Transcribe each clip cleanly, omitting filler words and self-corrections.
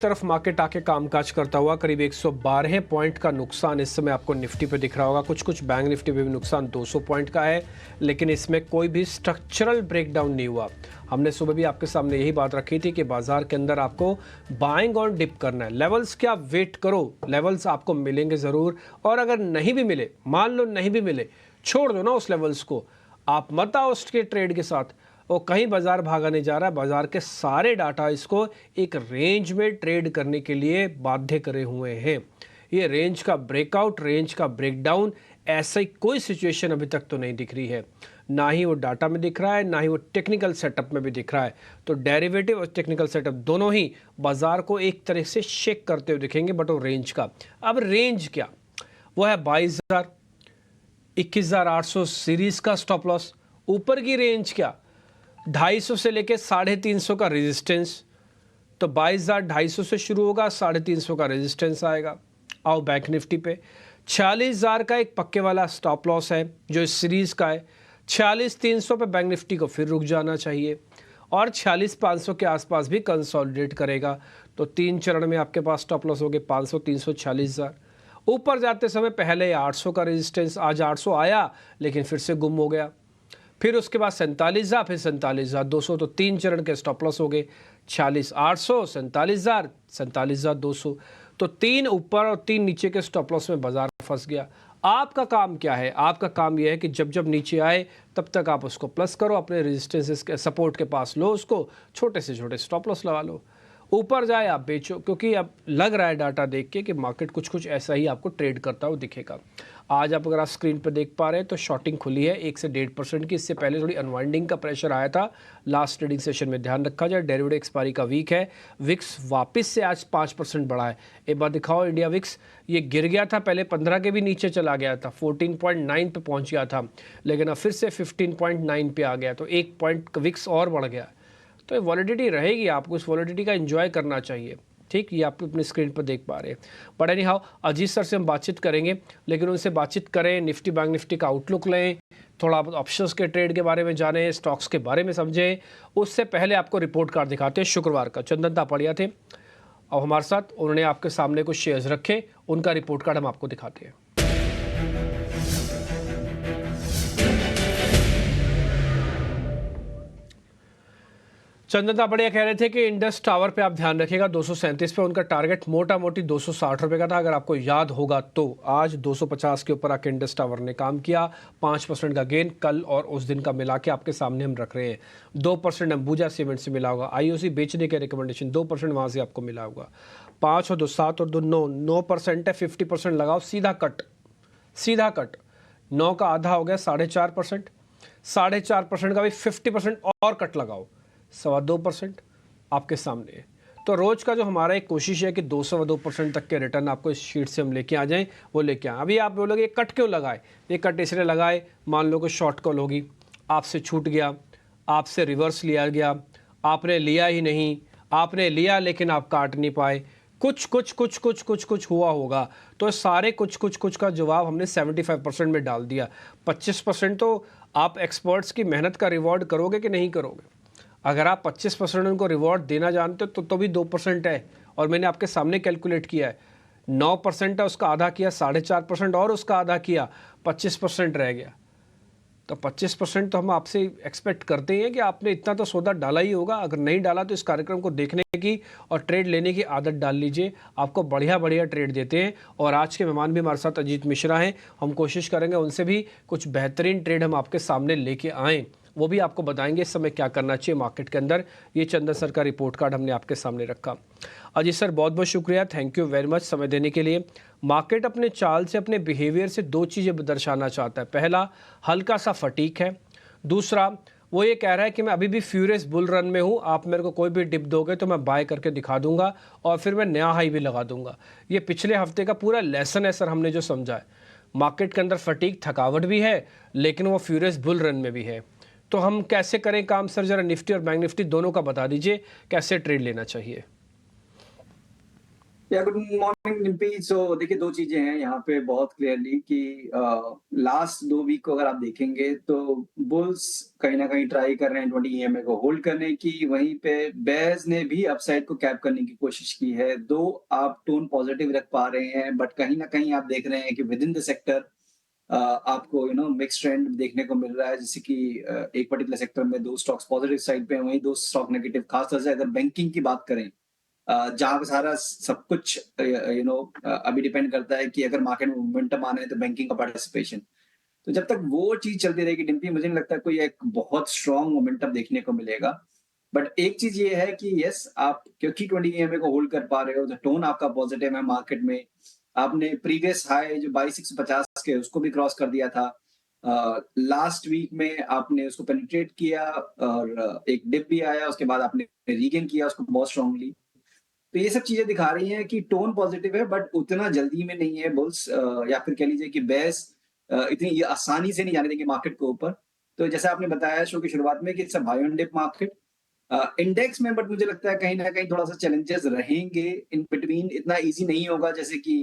तरफ मार्केट आके कामकाज करता हुआ करीब 112 पॉइंट का नुकसान इस समय आपको निफ्टी पे दिख रहा होगा। कुछ बैंक निफ्टी पे भी नुकसान 200 पॉइंट का है, लेकिन इसमें कोई भी स्ट्रक्चरल ब्रेकडाउन नहीं हुआ। हमने सुबह भी आपके सामने यही बात रखी थी कि बाजार के अंदर आपको बाइंग और डिप करना है। लेवल्स क्या वेट करो, लेवल्स आपको मिलेंगे ज़रूर, और अगर नहीं भी मिले, मान लो नहीं भी मिले, छोड़ दो ना उस लेवल्स को, आप मत आओ उसके ट्रेड के साथ। वो कहीं बाजार भागा नहीं जा रहा है। बाजार के सारे डाटा इसको एक रेंज में ट्रेड करने के लिए बाध्य करे हुए हैं। ये रेंज का ब्रेकआउट, रेंज का ब्रेकडाउन, ऐसा ही कोई सिचुएशन अभी तक तो नहीं दिख रही है। ना ही वो डाटा में दिख रहा है, ना ही वो टेक्निकल सेटअप में भी दिख रहा है। तो डेरिवेटिव और टेक्निकल सेटअप दोनों ही बाजार को एक तरह से शेक करते हुए दिखेंगे, बट वो रेंज का, अब रेंज क्या, वो है 22,000, 21,800 सीरीज का स्टॉप लॉस। ऊपर की रेंज क्या, 250 से लेके 350 का रेजिस्टेंस। तो 22,250 से शुरू होगा, 350 का रेजिस्टेंस आएगा। आओ बैंक निफ्टी पे 46,000 का एक पक्के वाला स्टॉप लॉस है जो इस सीरीज का है। 46,300 पे बैंक निफ्टी को फिर रुक जाना चाहिए, और 46,500 के आसपास भी कंसोलिडेट करेगा। तो 3 चरण में आपके पास स्टॉप लॉस हो गए 500, 300, 46,000। ऊपर जाते समय पहले 800 का रेजिस्टेंस, आज 800 आया लेकिन फिर से गुम हो गया। फिर उसके बाद 47,000, फिर 47,200। तो 3 चरण के स्टॉप लॉस हो गए 46,800, 47,000, 47,200। तो 3 ऊपर और 3 नीचे के स्टॉप लॉस में बाजार फंस गया। आपका काम क्या है? आपका काम यह है कि जब जब नीचे आए तब तक आप उसको प्लस करो, अपने रेजिस्टेंस के सपोर्ट के पास लो, उसको छोटे से छोटे स्टॉप लॉस लगा लो। ऊपर जाए आप बेचो, क्योंकि अब लग रहा है डाटा देख के कि मार्केट कुछ ऐसा ही आपको ट्रेड करता हुआ दिखेगा। आज आप अगर आप स्क्रीन पर देख पा रहे हैं तो शॉर्टिंग खुली है 1 से 1.5% की। इससे पहले थोड़ी अनवाइंडिंग का प्रेशर आया था लास्ट ट्रेडिंग सेशन में, ध्यान रखा जाए। डेरिवेटिव एक्सपायरी का वीक है। विक्स वापस से आज 5% बढ़ा है। एक बार दिखाओ इंडिया विक्स, ये गिर गया था पहले, 15 के भी नीचे चला गया था, 14.9 पे पहुंच गया था, लेकिन अब फिर से 15.9 पे आ गया। तो 1 पॉइंट विक्स और बढ़ गया। तो ये वॉलिडिटी रहेगी, आपको इस वॉलिडिटी का एंजॉय करना चाहिए। ठीक, ये आप अपनी स्क्रीन पर देख पा रहे हैं। But any how, Ajit sir से हम बातचीत करेंगे, लेकिन उनसे बातचीत करें, निफ्टी बैंक निफ्टी का आउटलुक लें, थोड़ा ऑप्शंस के ट्रेड के बारे में जानें, स्टॉक्स के बारे में समझें। उससे पहले आपको रिपोर्ट कार्ड दिखाते हैं शुक्रवार का। चंदन तापड़िया थे और हमारे साथ, उन्होंने आपके सामने कुछ शेयर्स रखे, उनका रिपोर्ट कार्ड हम आपको दिखाते हैं। चंदन तापड़िया कह रहे थे कि इंडस टावर पे आप ध्यान रखिएगा, 237 पे उनका टारगेट मोटा मोटी 260 रुपये का था, अगर आपको याद होगा तो। आज 250 के ऊपर आके इंडस टावर ने काम किया, 5% का गेन कल और उस दिन का मिला के आपके सामने हम रख रहे हैं। 2% अंबुजा सीमेंट से मिला होगा, आईओसी बेचने के रिकमेंडेशन 2% वहाँ से आपको मिला होगा। 5 और 2 7 और 2 9, 9% है, 50% लगाओ, सीधा कट, सीधा कट। 9 का आधा हो गया 4.5%, 4.5% का भी 50% और कट लगाओ, 2.25% आपके सामने है। तो रोज का जो हमारा एक कोशिश है कि 2.25% तक के रिटर्न आपको इस शीट से हम लेके आ जाएं, वो लेके आए। अभी आप बोलोगे ये कट क्यों लगाए? ये कट इसलिए लगाए, मान लो कि शॉर्ट कॉल होगी, आपसे छूट गया, आपसे रिवर्स लिया गया, आपने लिया ही नहीं, आपने लिया लेकिन आप काट नहीं पाए, कुछ हुआ होगा। तो सारे कुछ का जवाब हमने 75% में डाल दिया। 25% तो आप एक्सपर्ट्स की मेहनत का रिवॉर्ड करोगे कि नहीं करोगे? अगर आप 25% उनको रिवॉर्ड देना जानते हो तो भी 2% है, और मैंने आपके सामने कैलकुलेट किया है। 9% है, उसका आधा किया 4.5%, और उसका आधा किया 25% रह गया। तो 25% तो हम आपसे एक्सपेक्ट करते हैं कि आपने इतना तो सौदा डाला ही होगा। अगर नहीं डाला तो इस कार्यक्रम को देखने की और ट्रेड लेने की आदत डाल लीजिए, आपको बढ़िया बढ़िया ट्रेड देते हैं। और आज के मेहमान भी हमारे साथ अजीत मिश्रा हैं, हम कोशिश करेंगे उनसे भी कुछ बेहतरीन ट्रेड हम आपके सामने लेके आएँ, वो भी आपको बताएंगे इस समय क्या करना चाहिए मार्केट के अंदर। ये चंदन सर का रिपोर्ट कार्ड हमने आपके सामने रखा। अजीत सर बहुत बहुत शुक्रिया, थैंक यू वेरी मच समय देने के लिए। मार्केट अपने चाल से, अपने बिहेवियर से 2 चीज़ें दर्शाना चाहता है। पहला, हल्का सा फटीक है। दूसरा, वो ये कह रहा है कि मैं अभी भी फ्यूरियस बुल रन में हूँ, आप मेरे को कोई भी डिप दोगे तो मैं बाय करके दिखा दूंगा और फिर मैं नया हाई भी लगा दूंगा। ये पिछले हफ्ते का पूरा लेसन है सर, हमने जो समझा है। मार्केट के अंदर फटीक, थकावट भी है, लेकिन वो फ्यूरियस बुल रन में भी है। तो हम कैसे करें काम सर? जरा निफ्टी और बैंक निफ्टी दोनों का बता दीजिए, कैसे ट्रेड लेना चाहिए। या गुड मॉर्निंग डिम्पी। सो देखिए, दो चीजें हैं यहाँ पे बहुत क्लियरली कि लास्ट 2 वीक को अगर आप देखेंगे तो बुल्स कहीं ना कहीं ट्राई कर रहे हैं 20 EMA को होल्ड करने की। वहीं पे बेयर्स ने भी अपसाइड को कैप करने की कोशिश की है। दो आप टोन पॉजिटिव रख पा रहे हैं, बट कहीं ना कहीं आप देख रहे हैं कि विद इन द सेक्टर आपको मिक्स ट्रेंड देखने को मिल रहा है। जैसे कि एक पर्टिकुलर सेक्टर में दो स्टॉक्स पॉजिटिव साइड पे हैं, वहीं दो स्टॉक नेगेटिव। खासतौर से अगर बैंकिंग की बात करें, जहाँ पे सारा सब कुछ अभी डिपेंड करता है कि अगर मार्केट में मोमेंटम आना है तो बैंकिंग का पार्टिसिपेशन। तो जब तक वो चीज चलती रहेगी डिम्पी, मुझे नहीं लगता कोई एक बहुत स्ट्रॉन्ग मोमेंटम देखने को मिलेगा। बट एक चीज ये है कि यस, आप क्योंकि 20 EMA को होल्ड कर पा रहे हो तो टोन आपका पॉजिटिव है मार्केट में। आपने प्रीवियस हाई जो 22,650 के उसको भी क्रॉस कर दिया था। लास्ट वीक में आपने उसको पेनिट्रेट किया और एक डिप भी आया, उसके बाद आपने रीगेन किया उसको बहुत स्ट्रांगली। तो ये सब चीजें दिखा रही हैं कि टोन पॉजिटिव है, बट उतना जल्दी में नहीं है बुल्स, या फिर कह लीजिए कि बेस इतनी ये आसानी से नहीं जाने देंगे मार्केट को ऊपर। तो जैसे आपने बताया शो की शुरुआत में कि it's a buy on dip market index में, बट मुझे लगता है कहीं ना कहीं थोड़ा सा चैलेंजेस रहेंगे इन बिटवीन। इतना इजी नहीं होगा जैसे कि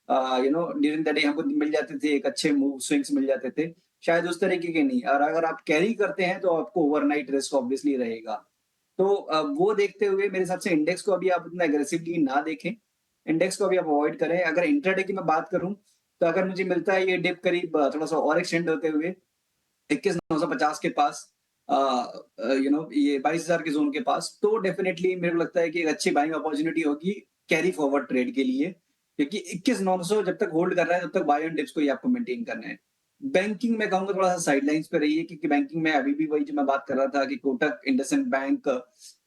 ड्यूरिंग द डे हमको मिल जाते थे एक अच्छे मूव स्विंग्स मिल जाते थे, शायद उस तरीके के नहीं। और अगर आप कैरी करते हैं तो आपको ओवरनाइट रिस्क ऑब्वियसली रहेगा। तो वो देखते हुए मेरे हिसाब से इंडेक्स को अभी आप उतना एग्रेसिवली ना देखें। इंडेक्स को अभी आप अवॉइड करें। अगर इंट्राडे की मैं बात करूं, तो अगर मुझे मिलता है ये डिप करीब थोड़ा सा और एक्सटेंड होते हुए 21,950 के पास, ये 22,000 के जोन के पास, तो डेफिनेटली मेरे को लगता है कि एक अच्छी बाइंग अपॉर्चुनिटी होगी कैरी फॉरवर्ड ट्रेड के लिए। क्योंकि 21,900 जब तक होल्ड कर रहा है तब तक बाय ऑन डिप्स को ही आपको मेंटेन करना है। बैंकिंग में कहूंगा थोड़ा सा साइडलाइंस पे रही है, क्योंकि बैंकिंग में अभी भी वही जो मैं बात कर रहा था कि कोटक, इंडसइंड बैंक,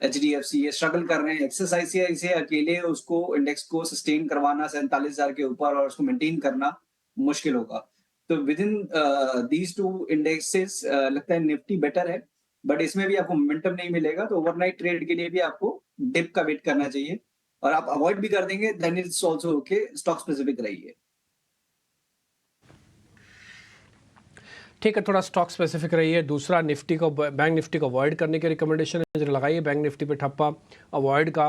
HDFC ये स्ट्रगल कर रहे हैं। एक्सिस आईसीआई से अकेले उसको इंडेक्स को सस्टेन करवाना 47,000 के ऊपर और उसको मेंटेन करना मुश्किल होगा। तो with in these two indexes लगता है निफ्टी बेटर है, बट इसमें भी आपको मोमेंटम नहीं मिलेगा। तो ओवरनाइट ट्रेड के लिए भी आपको डिप का वेट करना चाहिए, और आप अवॉइड भी कर देंगे then it's also okay. Stock specific रहिए। ठीक है, थोड़ा स्टॉक स्पेसिफिक रही है। दूसरा, निफ्टी को, बैंक निफ्टी को अवॉइड करने की रिकमेंडेशन है, जरा लगाइए बैंक निफ्टी पे ठप्पा अवॉइड का।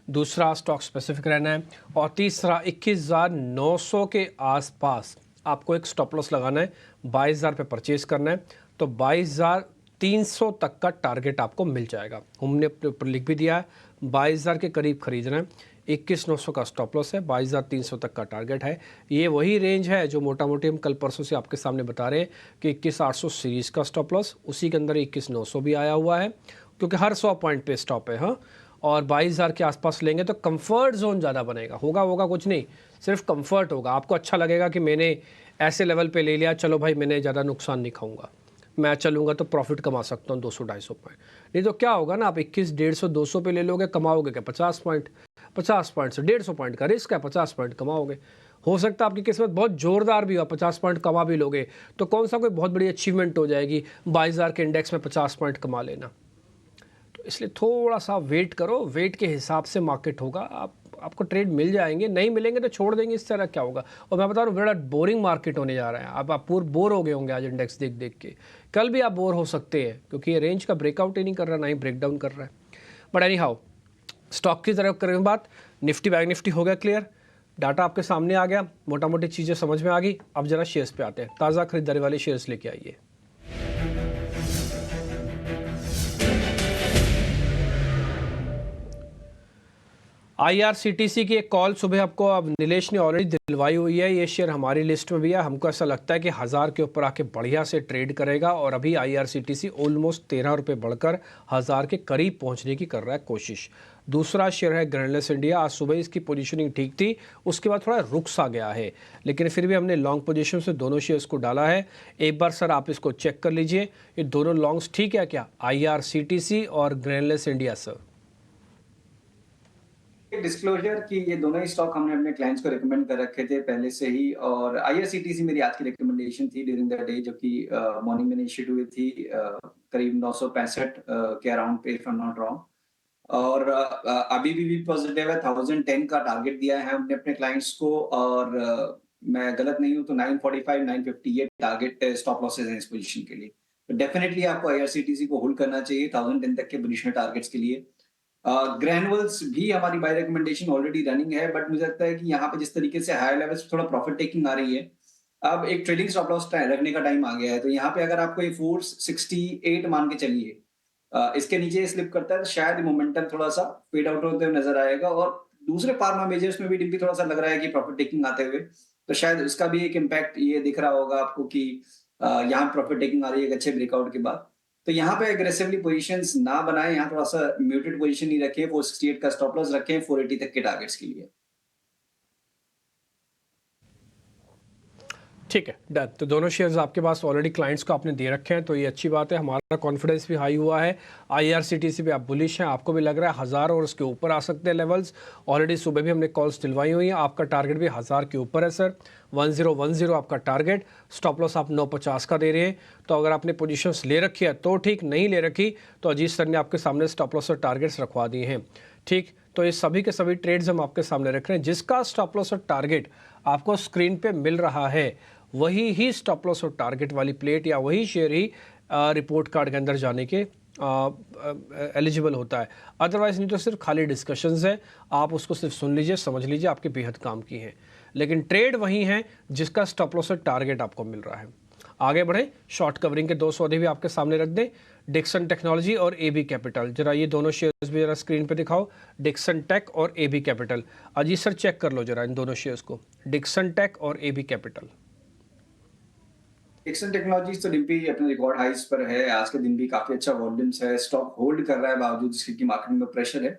दूसरा, स्टॉक स्पेसिफिक रहना है। और तीसरा, 21,900 के आसपास आपको एक स्टॉप लॉस लगाना है। 22,000 पे परचेज करना है, तो 22,300 तक का टारगेट आपको मिल जाएगा। हमने अपने ऊपर लिख भी दिया है, 22,000 के करीब खरीदना है। 21,900 का स्टॉप लॉस है, 22,300 तक का टारगेट है। ये वही रेंज है जो मोटा मोटी हम कल परसों से आपके सामने बता रहे हैं कि 21,800 सीरीज़ का स्टॉप लॉस, उसी के अंदर 21,900 भी आया हुआ है, क्योंकि हर 100 पॉइंट पे स्टॉप है। हाँ, और 22,000 के आसपास लेंगे तो कंफर्ट जोन ज़्यादा बनेगा। होगा कुछ नहीं, सिर्फ कंफर्ट होगा। आपको अच्छा लगेगा कि मैंने ऐसे लेवल पे ले लिया, चलो भाई मैंने ज़्यादा नुकसान नहीं खाऊंगा, मैं चलूँगा तो प्रॉफिट कमा सकता हूँ 200-250 पॉइंट। नहीं तो क्या होगा ना, आप 21, 150, 200 पे ले लोगे, कमाओगे क्या 50 पॉइंट। 50 पॉइंट से 150 पॉइंट का रिस्क है, 50 पॉइंट कमाओगे। हो सकता है आपकी किस्मत बहुत जोरदार भी हो, 50 पॉइंट कमा भी लोगे, तो कौन सा कोई बहुत बड़ी अचीवमेंट हो जाएगी 22,000 के इंडेक्स में 50 पॉइंट कमा लेना। तो इसलिए थोड़ा सा वेट करो, वेट के हिसाब से मार्केट होगा। आपको ट्रेड मिल जाएंगे, नहीं मिलेंगे तो छोड़ देंगे, इस तरह क्या होगा। और मैं बता रहा हूँ, बड़ा बोरिंग मार्केट होने जा रहा है। अब आप पूरे बोर हो गए होंगे आज इंडेक्स देख देख के। कल भी आप बोर हो सकते हैं, क्योंकि ये रेंज का ब्रेकआउट ही नहीं कर रहा, ना ही ब्रेकडाउन कर रहा है। बट एनी हाउ, स्टॉक की तरफ करें बात, निफ्टी बैंक निफ्टी हो गया क्लियर, डाटा आपके सामने आ गया, मोटा मोटी चीज़ें समझ में आ गई। अब जरा शेयर्स पे आते हैं, ताज़ा खरीदारी वाले शेयर्स लेके आइए। IRCTC की एक कॉल सुबह आपको अब नीलेश ने ऑलरेडी दिलवाई हुई है। ये शेयर हमारी लिस्ट में भी है। हमको ऐसा लगता है कि 1000 के ऊपर आके बढ़िया से ट्रेड करेगा, और अभी IRCTC ऑलमोस्ट 13 रुपये बढ़कर 1000 के करीब पहुंचने की कर रहा है कोशिश। दूसरा शेयर है ग्रैनुलस इंडिया। आज सुबह इसकी पोजीशनिंग ठीक थी, उसके बाद थोड़ा रुक सा गया है, लेकिन फिर भी हमने लॉन्ग पोजीशन से दोनों शेयर्स को डाला है। एक बार सर आप इसको चेक कर लीजिए, ये दोनों लॉन्ग्स ठीक है क्या, IRCTC और ग्रैनुलस इंडिया सर? डिस्क्लोजर कि ये दोनों ही स्टॉक हमने अपने क्लाइंट्स को रिकमेंड कर रखे थे पहले से ही, और IRCTC मेरी आज की रिकमेंडेशन थी ड्यूरिंग द डे, जो कि मॉर्निंग में इश्यूड हुई थी करीब 965 के अराउंड पे, if I am not wrong. और अभी भी पॉजिटिव है। 1010 का टारगेट दिया है हमने अपने क्लाइंट्स को, और मैं गलत नहीं हूं तो 945, 950 ये टारगेट स्टॉप लॉसेज हैं इस पोजीशन के लिए। तो डेफिनेटली आपको IRCTC को होल्ड करना चाहिए 1010 तक के पोजिशनल टारगेट्स के लिए। ग्रैनुअल्स भी हमारी बाय रिकमेंडेशन ऑलरेडी रनिंग है, बट मुझे लगता है कि यहाँ पे जिस तरीके से हायर लेवल्स पे थोड़ा प्रॉफिट टेकिंग आ रही है, अब एक ट्रेडिंग स्टॉप लॉस रखने का टाइम आ गया है। तो यहाँ पे अगर आपको ये 468 मान के चलिए, इसके नीचे स्लिप करता है तो शायद मोमेंटम थोड़ा-सा फेड आउट होते हुए नज़र आएगा, और दूसरे फार्मा मेजर्स में भी डिम्पी थोड़ा-सा लग रहा है कि प्रॉफिट टेकिंग आते हुए, तो शायद उसका भी एक इम्पैक्ट ये दिख रहा होगा आपको कि यहाँ प्रॉफिट टेकिंग आ रही है एक अच्छे ब्रेकआउट के बाद। तो यहाँ पे एग्रेसिवली पोजीशंस ना बनाएँ, यहाँ थोड़ा-सा म्यूटेड पोजीशन ही रखें, 468 का स्टॉप लॉस रखें 480 तक के टारगेट्स के लिए। ठीक है, डन। तो दोनों शेयर्स आपके पास ऑलरेडी क्लाइंट्स को आपने दे रखे हैं, तो ये अच्छी बात है। हमारा कॉन्फिडेंस भी हाई हुआ है। आईआरसीटीसी पे आप बुलिश हैं, आपको भी लग रहा है 1000 और उसके ऊपर आ सकते हैं लेवल्स। ऑलरेडी सुबह भी हमने कॉल्स दिलवाई हुई हैं, आपका टारगेट भी 1000 के ऊपर है सर। 1010 आपका टारगेट, स्टॉप लॉस आप 950 का दे रहे हैं। तो अगर आपने पोजीशंस ले रखी है तो ठीक, नहीं ले रखी तो अजीत सर ने आपके सामने स्टॉप लॉस और टारगेट्स रखवा दिए हैं। ठीक, तो ये सभी के सभी ट्रेड्स हम आपके सामने रख रहे हैं। जिसका स्टॉप लॉस और टारगेट आपको स्क्रीन पे मिल रहा है, वही ही स्टॉप लॉस और टारगेट वाली प्लेट या वही शेयर ही रिपोर्ट कार्ड के अंदर जाने के एलिजिबल होता है। अदरवाइज नहीं तो सिर्फ खाली डिस्कशंस है, आप उसको सिर्फ सुन लीजिए, समझ लीजिए, आपके बेहद काम की है। लेकिन ट्रेड वही है जिसका स्टॉप लॉस और टारगेट आपको मिल रहा है। आगे बढ़े, शॉर्ट कवरिंग के दो सौदे भी आपके सामने रख दें, डिक्सन टेक्नोलॉजी और एबी कैपिटल। जरा ये दोनों शेयर्स भी जरा स्क्रीन पे दिखाओ, डिक्सन टेक और AB Capital. Ajit sir check कर लो जरा इन दोनों शेयर्स को, डिक्सन टेक और एबी कैपिटल। डिक्सन टेक्नोलॉजीज तो डिम्पी अपने रिकॉर्ड हाइस पर है, आज के दिन भी काफी अच्छा वॉल्यूम्स है, स्टॉक होल्ड कर रहा है बावजूद इसके मार्केट में प्रेशर है।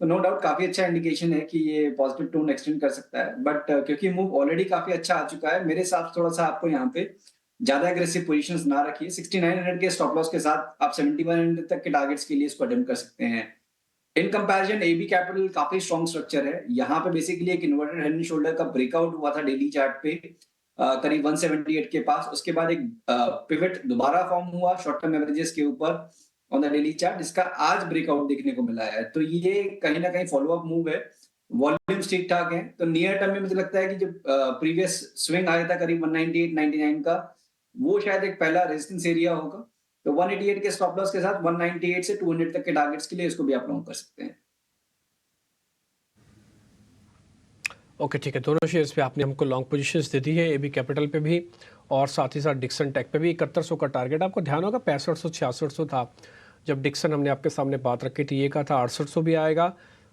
तो नो डाउट काफी अच्छा इंडिकेशन है कि ये पॉजिटिव टोन एक्सटेंड कर सकता है, बट क्योंकि मूव ऑलरेडी काफी अच्छा आ चुका है, मेरे हिसाब से थोड़ा सा आपको यहाँ पे ज्यादा एग्रेसिव पोजीशंस ना रखिए। 6900 के स्टॉप लॉस के साथ आप 7100 तक के टारगेट्स के लिए इसको अटेम्प्ट कर सकते हैं। इन कंपैरिजन एबी कैपिटल काफी स्ट्रॉन्ग स्ट्रक्चर है। यहाँ पे बेसिकली एक इन्वर्टेड हेड एंड शोल्डर का ब्रेकआउट हुआ था डेली चार्ट पे करीब 178 के पास। उसके बाद एक पिवट दोबारा फॉर्म हुआ शॉर्ट टर्म एवरेजेस के ऊपर ऑन द डेली चार्ट, जिसका आज ब्रेकआउट देखने को मिला है। तो ये कहीं ना कहीं फॉलो अप मूव है, वॉल्यूम्स ठीक ठाक हैं। तो नियर टर्म में मुझे लगता है कि जो प्रीवियस स्विंग आया था करीब 198 99 का, वो शायद एक पहला रेजिस्टेंस एरिया होगा। तो 188 के स्टॉप लॉस के साथ 198 से 200 तक के टारगेट्स के लिए इसको भी आप लॉन्ग कर सकते हैं। ओके ठीक है, दोनों शेयर्स पे आपने हमको लॉन्ग पोजीशंस दे दी है, एबी कैपिटल पे भी और साथ ही साथ डिक्सन टेक पे भी। 7100 का टारगेट आपको ध्यान होगा, 6500 6600 था जब डिक्सन हमने आपके सामने बात रखी थी। ये कहा था 6800 भी आएगा,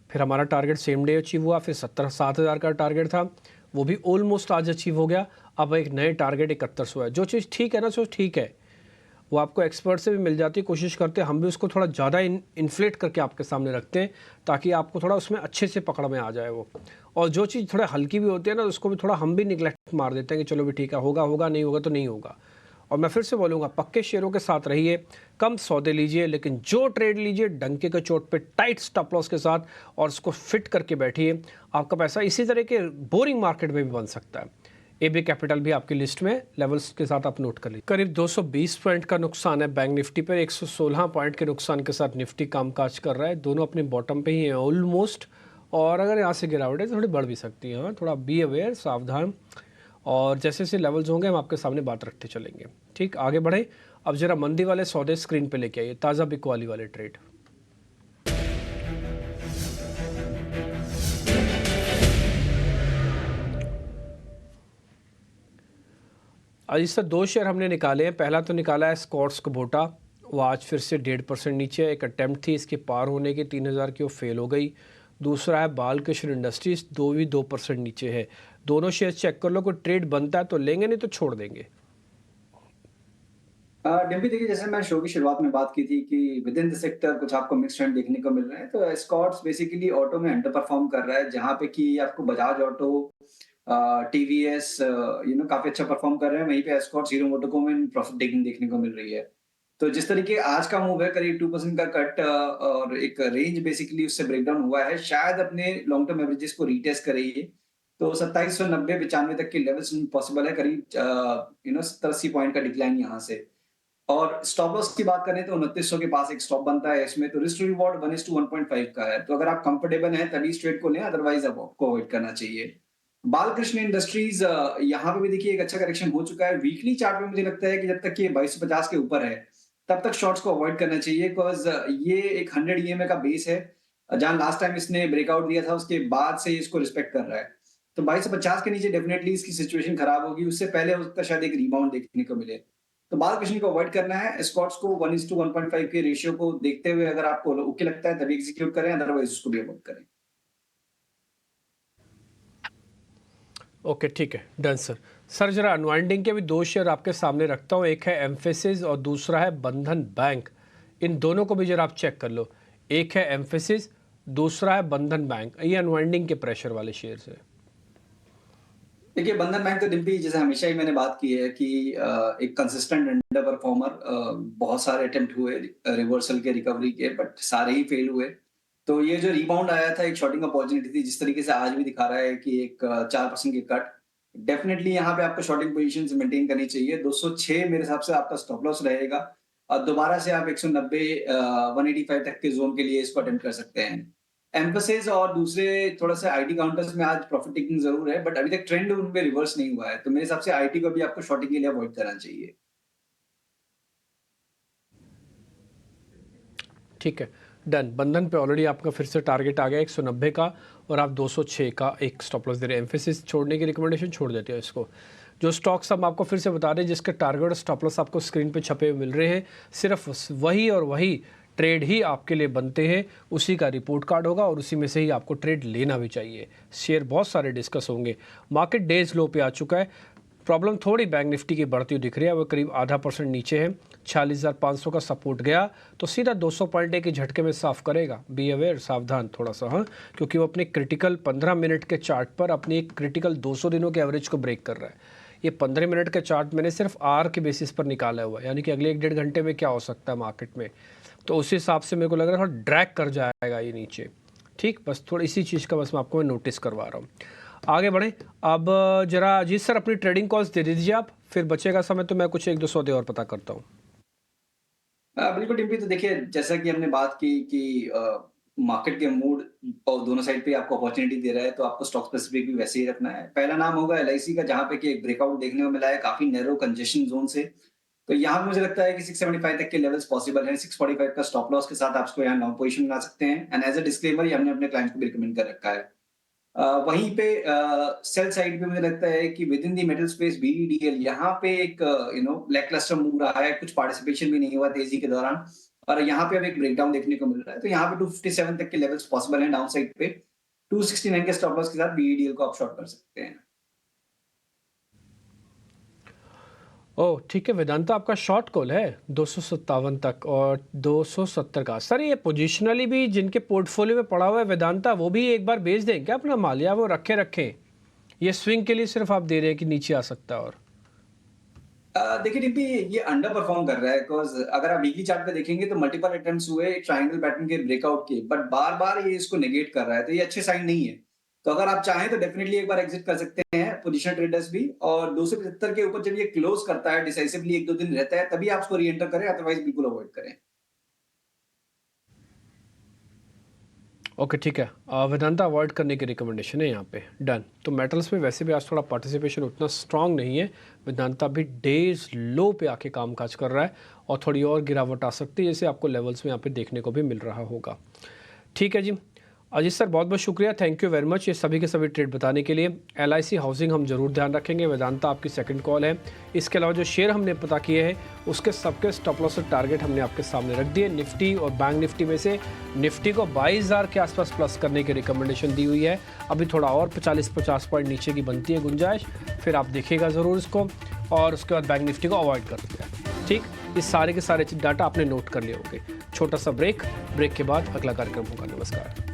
फिर हमारा टारगेट सेम डे अचीव हुआ, फिर 70,000 का टारगेट था, वो भी ऑलमोस्ट आज अचीव हो गया। अब एक नए टारगेट 7100 है। जो चीज़ ठीक है ना, जो ठीक है वो आपको एक्सपर्ट से भी मिल जाती है। कोशिश करते हैं हम भी उसको थोड़ा ज़्यादा इन्फ्लेट करके आपके सामने रखते हैं, ताकि आपको थोड़ा उसमें अच्छे से पकड़ में आ जाए वो। और जो चीज़ थोड़ा हल्की भी होती है ना, उसको भी थोड़ा हम भी निगलेक्ट मार देते हैं कि चलो भी ठीक है, होगा होगा, नहीं होगा तो नहीं होगा। और मैं फिर से बोलूँगा, पक्के शेयरों के साथ रहिए, कम सौदे लीजिए, लेकिन जो ट्रेड लीजिए डंके के चोट पे टाइट स्टॉप लॉस के साथ और उसको फिट करके बैठिए। आपका पैसा इसी तरह के बोरिंग मार्केट में भी बन सकता है। एबी कैपिटल भी आपकी लिस्ट में लेवल्स के साथ आप नोट कर लीजिए। करीब 220 पॉइंट का नुकसान है बैंक निफ्टी पर, 116 पॉइंट के नुकसान के साथ निफ्टी कामकाज कर रहा है। दोनों अपने बॉटम पे ही हैं ऑलमोस्ट, और अगर यहाँ से गिरावट है तो थोड़ी बढ़ भी सकती है। हाँ, थोड़ा बी अवेयर, सावधान, और जैसे जैसे लेवल्स होंगे हम आपके सामने बात रखते चलेंगे। ठीक, आगे बढ़े। अब जरा मंदी वाले सौदे स्क्रीन पे लेके आइए, ताज़ा बिकवाली वाले ट्रेड। आज इससे दो शेयर हमने निकाले हैं। पहला तो निकाला है स्कॉट्स कबोटा, वो आज फिर से 1.5% नीचे है। एक अटैम्प्ट थी इसके पार होने की 3000 की, वो फेल हो गई। दूसरा है बालकृष्ण इंडस्ट्रीज, 2% नीचे है। दोनों शेयर चेक कर लो, कोई ट्रेड बनता है तो लेंगे, नहीं तो छोड़ देंगे। डिम्पी देखिए, जैसे मैं शो की शुरुआत में बात की थी कि विद इन द सेक्टर कुछ आपको मिक्स ट्रेंड देखने को मिल रहे हैं। तो स्कॉट्स बेसिकली ऑटो में अंडर परफॉर्म कर रहा है, जहां पे कि आपको बजाज ऑटो, टीवीएस काफी अच्छा परफॉर्म कर रहे हैं। वहीं पे स्कॉट्स, हीरो मोटोकॉर्प में प्रॉफिट टेकिंग देखने को मिल रही है। तो जिस तरीके आज का मूव है, करीब 2% का कट और एक रेंज बेसिकली उससे ब्रेकडाउन हुआ है, शायद अपने लॉन्ग टर्म एवरेजेस को रीटेस्ट करेगी। तो 2790-95 तक के लेवल्स पॉसिबल है, करीब 70-80 पॉइंट का डिक्लाइन यहाँ से। और स्टॉप लॉस की बात करें तो 2900 के पास एक स्टॉप बनता है इसमें। तो रिस्क टू रिवॉर्ड 1:1.5 का है। तो अगर आप कंफर्टेबल हैं तभी इस ट्रेड को लें, अदरवाइज आपको अवॉइड करना चाहिए। बालकृष्ण इंडस्ट्रीज, यहाँ पे भी देखिए एक अच्छा करेक्शन हो चुका है। वीकली चार्ट में मुझे लगता है कि जब तक ये 2250 के ऊपर है तब तक शॉर्ट्स को अवॉइड करना चाहिए, बिकॉज ये एक 100 ईएमए का बेस है। जहाँ लास्ट टाइम इसने ब्रेकआउट दिया था उसके बाद से इसको रिस्पेक्ट कर रहा है। तो 2250 के नीचे डेफिनेटली इसकी सिचुएशन खराब होगी, उससे पहले उसका शायद एक रिबाउंड देखने को मिले। तो बालकृष्ण को अवॉइड करना है, स्कॉट्स को 1:1.5 के रेशियो को देखते हुए अगर आपको ओके लगता है तभी एग्जीक्यूट करें, अदरवाइज उसको भी अवॉइड करें। ओके ठीक है, डन सर। सर जरा अनवाइंडिंग के भी दो शेयर आपके सामने रखता हूँ, एक है एम्फेसिस और दूसरा है बंधन बैंक। इन दोनों को भी जरा आप चेक कर लो, एक है एम्फेसिस, दूसरा है बंधन बैंक। ये अनवाइंडिंग के प्रेशर वाले शेयर है। देखिए बंधन बैंक तो डिम्पी जैसे हमेशा ही मैंने बात की है कि एक कंसिस्टेंट अंडर परफॉर्मर, बहुत सारे अटेम्प्ट हुए रिवर्सल के, रिकवरी के, बट सारे ही फेल हुए। तो ये जो रिबाउंड आया था एक शॉर्टिंग अपॉर्चुनिटी थी, जिस तरीके से आज भी दिखा रहा है कि एक 4% की कट, डेफिनेटली यहाँ पे आपको शॉर्टिंग पोजीशन मेंटेन करनी चाहिए। 206 मेरे हिसाब से आपका स्टॉप लॉस रहेगा और दोबारा से आप 190 185 तक के जोन के लिए इसको अटेम्प्ट कर सकते हैं। एम्फेसिस और दूसरे थोड़ा सा आईटी काउंटर्स में आज प्रॉफिट टेकिंग जरूर है, बट अभी तक ट्रेंड उन पे रिवर्स नहीं हुआ है, तो मेरे हिसाब से आईटी को भी आपको शॉर्टिंग के लिए अवॉइड करना चाहिए। ठीक है, डन। बंधन पे ऑलरेडी आपका फिर से टारगेट आ गया 190 का, और आप 206 का एक स्टॉप लॉस दे रहे हैं। एम्फेसिस छोड़ने की रिकमेंडेशन छोड़ देते हैं इसको। जो स्टॉक्स हम आपको फिर से बता रहे हैं जिसके टारगेट और स्टॉप लॉस आपको स्क्रीन पे छपे हुए मिल रहे हैं, सिर्फ वही और वही ट्रेड ही आपके लिए बनते हैं, उसी का रिपोर्ट कार्ड होगा और उसी में से ही आपको ट्रेड लेना भी चाहिए। शेयर बहुत सारे डिस्कस होंगे। मार्केट डेज लो पे आ चुका है। प्रॉब्लम थोड़ी बैंक निफ्टी की बढ़ती हुई दिख रही है, वो करीब 0.5% नीचे है। 46,500 का सपोर्ट गया तो सीधा 200 पॉइंट के झटके में साफ करेगा। बी अवेयर, सावधान थोड़ा सा, हाँ, क्योंकि वो अपने क्रिटिकल 15 मिनट के चार्ट पर अपनी एक क्रिटिकल 200 दिनों के एवरेज को ब्रेक कर रहा है। ये 15 मिनट के चार्ट मैंने सिर्फ आर के बेसिस पर निकाला हुआ है, यानी कि अगले 1-1.5 घंटे में क्या हो सकता है मार्केट में, तो उस हिसाब से मेरे को लग रहा है थोड़ा ड्रैग कर जाएगा ये नीचे। ठीक, बस थोड़ा इसी चीज़ का बस मैं आपको नोटिस करवा रहा हूँ। आगे बढ़ें अब जरा अजीत सर अपनी ट्रेडिंग कॉल्स दे दीजिए आप, फिर बचेगा समय तो मैं कुछ 1-2 सौदे और पता करता हूँ। बिल्कुल टिम्पी, तो देखिए जैसा कि हमने बात की कि मार्केट के मूड और दोनों साइड पे आपको अपॉर्चुनिटी दे रहा है, तो आपको स्टॉक स्पेसिफिक भी वैसे ही रखना है। पहला नाम होगा एलआईसी का, जहाँ पे कि एक ब्रेकआउट देखने को मिला है काफी नैरो कंजेशन जोन से। तो यहाँ पे मुझे लगता है कि 675 तक के लेवल्स पॉसिबल हैं। 645 का स्टॉप लॉस के साथ आप इसको यहाँ लॉन्ग पोजीशन बना सकते हैं, एंड एज अ डिस्क्लेमर ये हमने अपने क्लाइंट को भी रिकमेंड कर रखा है। वहीं पे सेल साइड पे मुझे लगता है कि with in the metal space BDDL यहाँ पे एक लैकलस्टर मूव रहा है, कुछ पार्टिसिपेशन भी नहीं हुआ तेजी के दौरान, और यहाँ पे अब एक ब्रेकडाउन देखने को मिल रहा है। तो यहाँ पे 257 तक के लेवल्स पॉसिबल हैं डाउन साइड पे। 269 के स्टॉप लॉस के साथ बीडीडीएल को आप शॉर्ट कर सकते हैं। ओह ठीक है, वेदांता आपका शॉर्ट कॉल है 257 तक और 270 का। सर ये पोजिशनली भी जिनके पोर्टफोलियो में पड़ा हुआ है वेदांता, वो भी एक बार बेच दें क्या अपना माल, या वो रखें? ये स्विंग के लिए सिर्फ आप दे रहे हैं कि नीचे आ सकता है? और देखिए टिम्पी, ये अंडर परफॉर्म कर रहा है, बिकॉज अगर आप वीकली चार्ट पे देखेंगे तो मल्टीपल अटेम्प्ट्स हुए ट्रायंगल पैटर्न के ब्रेकआउट के, बट बार बार ये इसको नेगेट कर रहा है, तो ये अच्छे साइन नहीं है। तो अगर आप चाहें तो डेफिनेटली एक बार एग्जिट कर सकते हैं पोजीशन ट्रेडर्स भी, और 275 के ऊपर जब ये क्लोज करता है डिसाइसिवली, 1-2 दिन रहता है, तभी आप उसको री एंटर करें, अदरवाइज बिल्कुल अवॉइड करें। ओके ठीक है, वेदांता अवॉइड करने की रिकमेंडेशन है यहाँ पे, डन। तो मेटल्स में वैसे भी आज थोड़ा पार्टिसिपेशन उतना स्ट्रांग नहीं है। वेदांता भी डेज लो पे आके कामकाज कर रहा है और थोड़ी और गिरावट आ सकती है, जैसे आपको लेवल्स में यहाँ पे देखने को भी मिल रहा होगा। ठीक है जी, अजीत सर बहुत बहुत शुक्रिया, थैंक यू वेरी मच ये सभी के सभी ट्रेड बताने के लिए। एलआईसी हाउसिंग हम जरूर ध्यान रखेंगे। वेदांता आपकी सेकंड कॉल है। इसके अलावा जो शेयर हमने पता किए हैं उसके सबके स्टॉप लॉस और टारगेट हमने आपके सामने रख दिए। निफ्टी और बैंक निफ्टी में से निफ्टी को 22,000 के आसपास प्लस करने की रिकमेंडेशन दी हुई है। अभी थोड़ा और 40-50 पॉइंट नीचे की बनती है गुंजाइश, फिर आप देखिएगा ज़रूर इसको, और उसके बाद बैंक निफ्टी को अवॉइड कर दिया। ठीक, ये सारे के सारे डाटा आपने नोट कर लिए होंगे। छोटा सा ब्रेक के बाद अगला कार्यक्रम होगा। नमस्कार।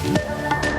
Yeah.